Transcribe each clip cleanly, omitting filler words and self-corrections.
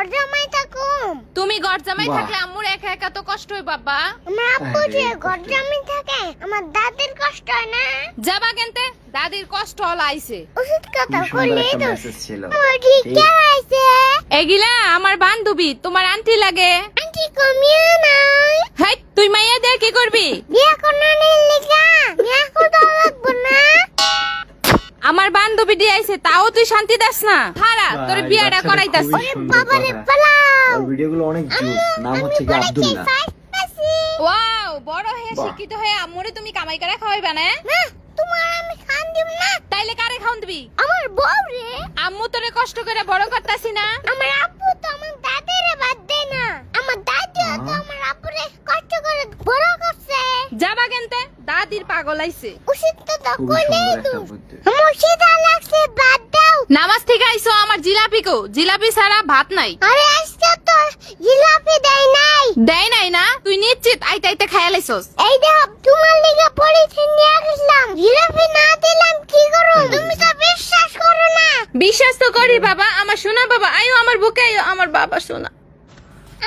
ঘর জামাই থাকুম। তুমি ঘর জামাই থাকলে আম্মুর একা একা তো কষ্ট হয় বাবা। আমার আব্বু যে ঘর জামাই থাকে আমার দাদির কষ্ট হয় না। যাবা কেনতে দাদির কষ্ট হল আইছে। ওষুধ কথা বললে তো ছিল ঠিক আইছে। এগিলা আমার বান্ধবী, তোমার আন্টি লাগে। আন্টি কমিয়ে নাই। হাই তুই মাইয়া দিয়ে কি করবি? বিয়া করনা নেই লিগা বিয়া করতে লাগবে না। আমার বান্ধবী দিয়ে আইছে তাও তুই শান্তি দাস না। হারা তোর বিয়াটা করাইতাছ। বাবারে পালাও। আর ভিডিওগুলো অনেক জোস। নাম হচ্ছে কি আব্দুল্লাহ। ওয়াও, বড় হয়ে শিক্ষিত হয়ে আম্মুরে তুমি কামাই করে খাওয়াইবা না? না তোমার আমি খান দিব না। তাইলে কারে খাওন দিবি? আমার বউ রে। আম্মু তোরে কষ্ট করে বড় করতাছি না। আমার আব্বু তো আমার দাদিরে বাদ দেয় না। আমার দাদিও তো আমার আব্বুরে কষ্ট করে বড় করছে। যাবা কেনতে দাদির পাগল আইছে। ওষুধ তো খুবই কইলেই সুন্দর তো একটা বুদ্ধি। আমার খিদা লাগছে বাদ দাও। নামাজ থেকে আইছো আমার জিলাপি কো? জিলাপি ছাড়া ভাত নাই। আরে আজকে তো জিলাপি দেয় নাই। দেয় নাই না? তুই নিশ্চিত আইতে আইতে খাইয়া লাইছস। এই দেখো তোমার লিগে পলিথিন নিয়ে গেছিলাম। জিলাপি না দিলাম কি করো? তুমি তো বিশ্বাস করো না। বিশ্বাস তো করি বাবা, আমার সোনা বাবা। আয়ো আমার বুকে আয়ো আমার বাবা সোনা।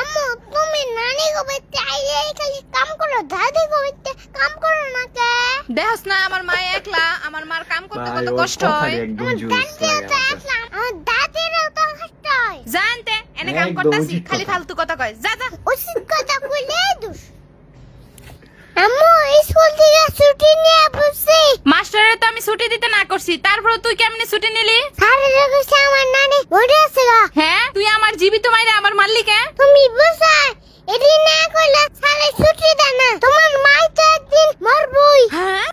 আম্মু তুমি নানি গোবিতে আইলে খালি কাম করো, দাদি গোবিতে কাম করো না কে? দেখছ না আমার মা একলা, আমার মার কাম করতে ভাই, কত ওর কষ্ট কথাই হয়। একদম আমার জোস দাদিও লাগে তো আমার কাছে। আসলাম, আমার দাদিরও তো কষ্ট হয়। জানতে এনে কাম একদম করতাছি, ঠিক খালি কথা। ফালতু কথা কয়। যা যা। ওষুধ কথা কইলে দোষ। আম্মু স্কুল থেকে ছুটি নিয়ে বসছি। মাস্টারের তো আমি ছুটি দিতে না করছি, তারপরে তুই কেমনে ছুটি নিলি? সারে রেখেছে আমার নানি মরে আছে গা। হ্যাঁ তুই আমার জীবিত মাইরে আমার মারলি কে? তুমি বুঝা এটি না কইলে সারে ছুটি দেয় না। তোমার মাই তো একদিন মরবই। হ্যাঁ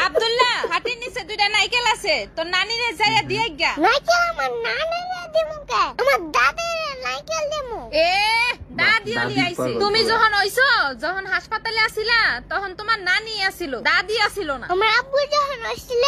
আব্দুল্লাহ, হাতির নিচে দুইটা নাইকেল আছে, তোর নানিরে যাইয়া দিয়ে গা। নাইকেল আমার নানিরে দিমু কে? আমার দাদিরে নাইকেল দিমু। এ দাদি আলি দাদি আইছে। পাগল তুমি পুরা। যখন হইছো, যখন হাসপাতালে আছিলা তখন তোমার নানি আছিল, দাদি আছিল না। আমার আব্বু যখন আসছিল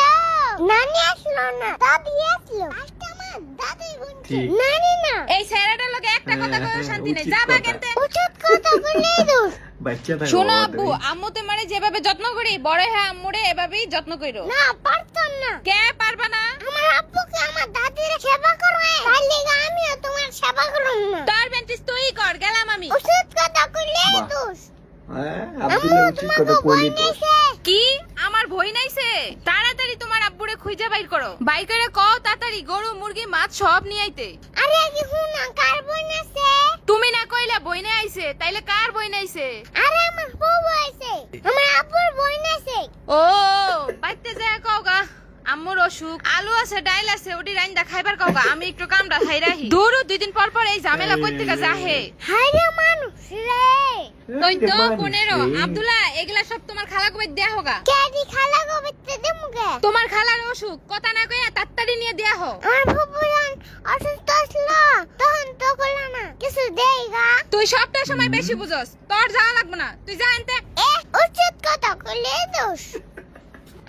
নানি আসলো না, দাদি আসলো। আজকে আমার দাদি বলছে ঠিক। নানি না। এই ছেলেটার লগে একটা কথা কইও শান্তি নেই। উচিত যাবা কথা। কেনতে? উচিত কথা বললেই দোষ। বাচ্চা থাকো শোনো বাবা আব্বু, তুমি। আম্মু তোমারে যেভাবে যত্ন করি, বড় হ্যাঁ আম্মুরে এভাবেই যত্ন কইরো। না পারতাম না। কে পারবা না? আমার আব্বুকে আমার দাদির সেবা করবে, তার লিগে আমিও তোমার সেবা করব না। তোর বেন্টিস তুই কর, গেলাম আমি। উচিত কথা কইলেই বাহ। দোষ। হ্যাঁ, আম্মু আব্দুল্লাহ উচিত তোমাকে কথা বই কইলি তো। নিছে। কি আমার ভই নাইছে? তাড়াতাড়ি তোমার আব্বুরে খুঁজে বাইর করো। বাই করে কও তাড়াতাড়ি গরু মুরগি মাছ সব নিয়ে আইতে। আরে কি হুনা কার বই নিছে? তুমি না কইলা বই নিয়ে আইছে, তাইলে কার বই নাইছে? আরে আমার বউ আছে, আমার আব্বুর বই নিছে। ও বাইতে যায় কওগা আম্মুর অসুখ, আলু আছে ডাইল আছে, ওটি রাইন্দা খাইবার কওগা। আমি একটু কামড়া খাই রাহি। দূরও 2 দিন পর পর এই ঝামেলা কইতে গা যাহে। হায় রে মানুষ রে। তুই তো মানুষ 15 রে। আব্দুল্লাহ, এগুলা সব তোমার খালা কই দেয়া হোগা। কেডি খালা গোবিতে দিমুকে? তোমার খালার অসুখ, কথা না কইয়া তাড়াতাড়ি নিয়ে দেয়া হো। আমার ফুপুরান অসুস্থ আসলো, তখন তো করলো না কিছু দেইগা। তুই সবটা সময় বেশি বুঝস, তোর যাওয়া লাগবে না, তুই যা আনতে। উচিত কথা কইলে দোষ।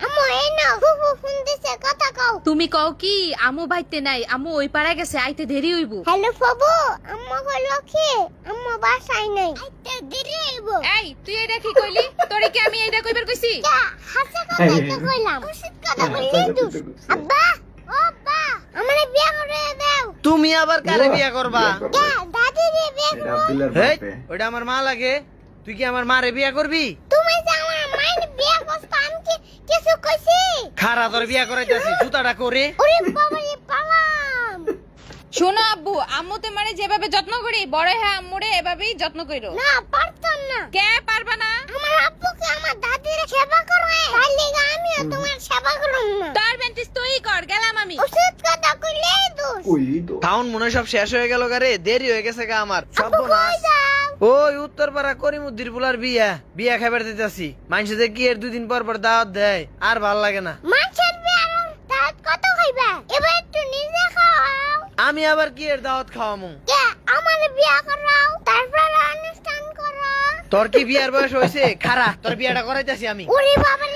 আম্মু এই নাও, ফুপু ফোন দিছে, কথা কও। তুমি কও কি আমু বাইতে নাই, আমু ওই পাড়ায় গেছে, আইতে দেরি হইব। হ্যালো ফুপু, আম্মু কইলো কি আম্মু বাসায় নাই, আইতে দেরি হইব। এই তুই এটা কি কইলি? তোরে কি আমি এইটা কইবার কইছি? কা হাসা কথা তো কইলাম, উচিত কথা কইলে দোষ। আব্বা ও আব্বা, আমারে বিয়া করে দাও। তুমি আবার কারে বিয়া করবা? কে দাদি রে বিয়া এটা করব? আব্দুল্লাহর হেই, বাপে। ওইটা আমার মা লাগে। তুই কি আমার মারে বিয়া করবি? তুমি যে আমার মাইন বিয়া করছ, আমি কি কিছু কইছি? খারা তোর বিয়া করাইতাছি, জুতাটা করে। ওরে বাবা রে পালাম। শোনো আব্বু, আম্মু তোমারে যেভাবে যত্ন করি, বড় হ্যাঁ আম্মুরে এভাবেই যত্ন কইরো। না পারতাম না। কে পারবা না? আমার আব্বুকে আমার দাদির সেবা করবে, তার লিগে আমিও তোমার সেবা করব না। তোর বেন্টিস তুই কর, গেলাম আমি। উচিত কথা কইলেই দোষ। কইলি তো। টাউন মনে হয় সব শেষ হয়ে গেল গারে, দেরি হয়ে গেছে গা আমার। সব আব্বু কই যাও? ওই উত্তরপাড়া করিমুদ্দির বুলার বিয়া, বিয়া খাবার দিতেছি। মানুষদের কি এর 2 দিন পর পর দাওয়াত দেয়, আর ভাল লাগে না। মানুষের বিয়ার দাওয়াত কত খাইবা? এবার একটু নিজে খাও। আমি আবার কি এর দাওয়াত খাওয়ামু? কে আমার বিয়া করাও, তারপর অনুষ্ঠান করো। তোর কি বিয়ার বয়স হয়েছে? খারা তোর বিয়াটা করাইতাছি আমি। ওরে বাবা